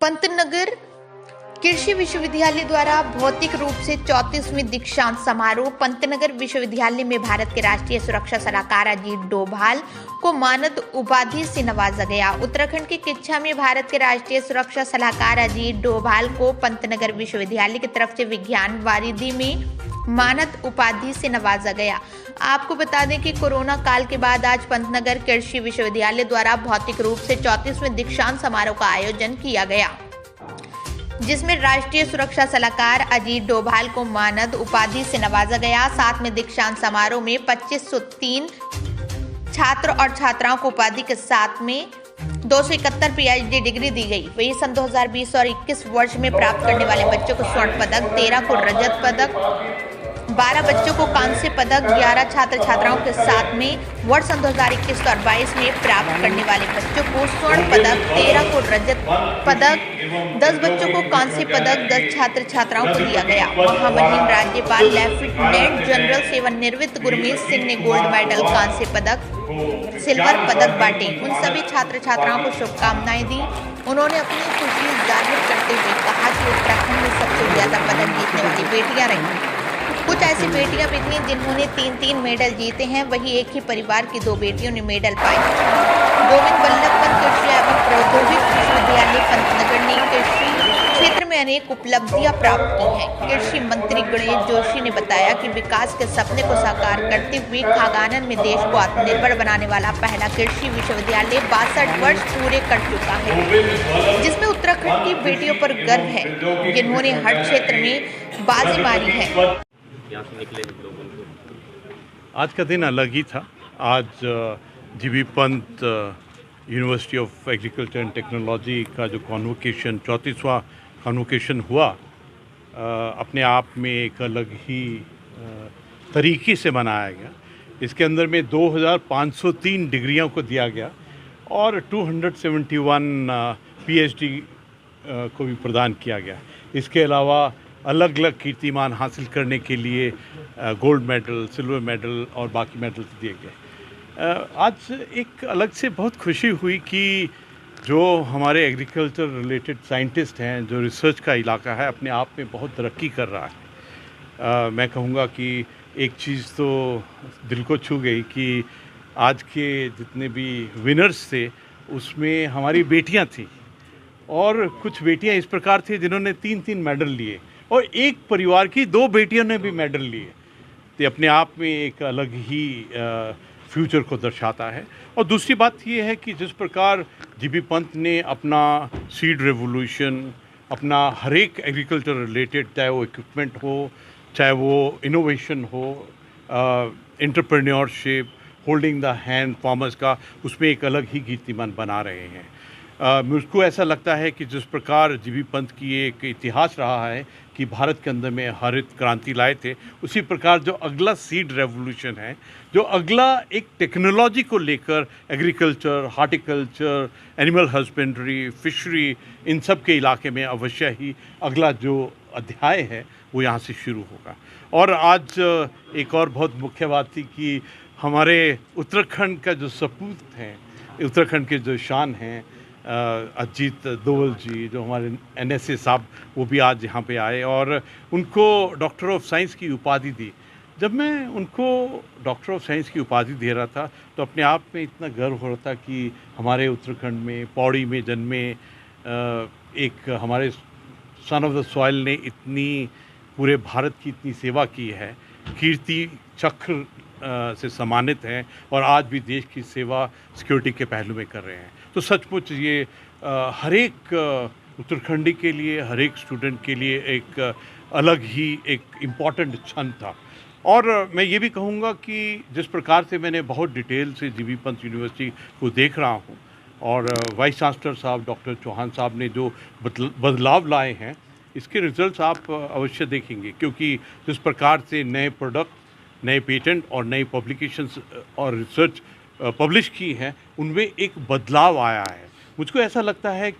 पंतनगर कृषि विश्वविद्यालय द्वारा भौतिक रूप से 34वीं दीक्षांत समारोह। पंतनगर विश्वविद्यालय में भारत के राष्ट्रीय सुरक्षा सलाहकार अजीत डोभाल को मानद उपाधि से नवाजा गया। उत्तराखंड की किच्छा में भारत के राष्ट्रीय सुरक्षा सलाहकार अजीत डोभाल को पंतनगर विश्वविद्यालय की तरफ से विज्ञान वारिधि में मानद उपाधि से नवाजा गया। आपको बता दें कि कोरोना काल के बाद आज पंतनगर कृषि विश्वविद्यालय द्वारा भौतिक रूप से 34वें दीक्षांत समारोह का आयोजन किया गया, जिसमें राष्ट्रीय सुरक्षा सलाहकार अजीत डोभाल को मानद उपाधि से नवाजा गया। साथ में दीक्षांत समारोह में 2503 छात्र और छात्राओं को उपाधि के साथ में 271 पीएचडी डिग्री दी गई। वही सन 2020 और 21 वर्ष में प्राप्त करने वाले बच्चों को स्वर्ण पदक, 13 को रजत पदक, 12 बच्चों को कांस्य पदक, 11 छात्र छात्राओं के साथ में वर्ष सन 2021 और 22 में प्राप्त करने वाले बच्चों को स्वर्ण पदक, 13 को रजत पदक, 10 बच्चों को कांस्य पदक, 10 छात्र छात्राओं को दिया गया। महामहिम राज्यपाल लेफ्टिनेंट जनरल सेवानिवृत्त गुरमीत सिंह ने गोल्ड मेडल, कांस्य पदक, सिल्वर पदक बांटे। उन सभी छात्र छात्राओं को शुभकामनाएं दी। उन्होंने अपनी खुशी जाहिर करते हुए कहा कि उत्तराखंड में सबसे ज्यादा पदक जीतने वाली बेटियां रही। कुछ ऐसी बेटियां भी थीं जिन्होंने 3-3 मेडल जीते हैं। वही एक ही परिवार की 2 बेटियों ने मेडल पाए। गोविंद वल्लभ पंत कृषि एवं प्रौद्योगिकी विश्वविद्यालय पंतनगर ने कृषि क्षेत्र में अनेक उपलब्धियां प्राप्त की हैं। कृषि मंत्री गणेश जोशी ने बताया कि विकास के सपने को साकार करते हुए खाद्यान्न में देश को आत्मनिर्भर बनाने वाला पहला कृषि विश्वविद्यालय 62 वर्ष पूरे कर चुका है, जिसमें उत्तराखंड की बेटियों पर गर्व है, जिन्होंने हर क्षेत्र में बाजी मारी है। आज का दिन अलग ही था। आज GB Pant university of agriculture and technology का जो कॉन्वोकेशन 34वां कॉन्वोकेशन हुआ, अपने आप में एक अलग ही तरीके से मनाया गया। इसके अंदर में 2503 डिग्रियों को दिया गया और 271 पीएचडी को भी प्रदान किया गया। इसके अलावा अलग अलग कीर्तिमान हासिल करने के लिए गोल्ड मेडल, सिल्वर मेडल और बाकी मेडल दिए गए। आज एक अलग से बहुत खुशी हुई कि जो हमारे एग्रीकल्चर रिलेटेड साइंटिस्ट हैं, जो रिसर्च का इलाका है, अपने आप में बहुत तरक्की कर रहा है। मैं कहूँगा कि एक चीज़ तो दिल को छू गई कि आज के जितने भी विनर्स थे उसमें हमारी बेटियाँ थीं और कुछ बेटियाँ इस प्रकार थी जिन्होंने 3-3 मेडल लिए और एक परिवार की 2 बेटियों ने भी मेडल लिए। तो अपने आप में एक अलग ही फ्यूचर को दर्शाता है। और दूसरी बात ये है कि जिस प्रकार जीबी पंत ने अपना सीड रेवोल्यूशन, अपना हर एक एग्रीकल्चर रिलेटेड, चाहे वो इक्विपमेंट हो, चाहे वो इनोवेशन हो, entrepreneurship, holding the hand farmers का, उसमें एक अलग ही कीर्तिमान बना रहे हैं। मुझको ऐसा लगता है कि जिस प्रकार जीबी पंत की एक इतिहास रहा है कि भारत के अंदर में हरित क्रांति लाए थे, उसी प्रकार जो अगला सीड रेवोल्यूशन है, जो अगला एक टेक्नोलॉजी को लेकर agriculture, horticulture, animal husbandry, fishery, इन सब के इलाके में अवश्य ही अगला जो अध्याय है वो यहाँ से शुरू होगा। और आज एक और बहुत मुख्य बात थी कि हमारे उत्तराखंड का जो सपूत हैं, उत्तराखंड के जो शान हैं, अजीत डोभाल जी, जो हमारे एनएसए साहब, वो भी आज यहाँ पे आए और उनको डॉक्टर ऑफ साइंस की उपाधि दी। जब मैं उनको डॉक्टर ऑफ साइंस की उपाधि दे रहा था तो अपने आप में इतना गर्व हो रहा था कि हमारे उत्तराखंड में, पौड़ी में जन्मे एक हमारे सन ऑफ द सॉइल ने इतनी पूरे भारत की इतनी सेवा की है, कीर्ति चक्र से सम्मानित हैं और आज भी देश की सेवा सिक्योरिटी के पहलू में कर रहे हैं। तो सचमुच ये हर एक उत्तराखंडी के लिए, हर एक स्टूडेंट के लिए एक अलग ही एक इम्पॉर्टेंट क्षण था। और मैं ये भी कहूँगा कि जिस प्रकार से मैंने बहुत डिटेल से जीबी पंत यूनिवर्सिटी को देख रहा हूँ और वाइस चांसलर साहब डॉक्टर चौहान साहब ने जो बदलाव लाए हैं, इसके रिजल्ट्स आप अवश्य देखेंगे, क्योंकि जिस प्रकार से नए प्रोडक्ट, नए पेटेंट और नई पब्लिकेशंस और रिसर्च पब्लिश की हैं, उनमें एक बदलाव आया है। मुझको ऐसा लगता है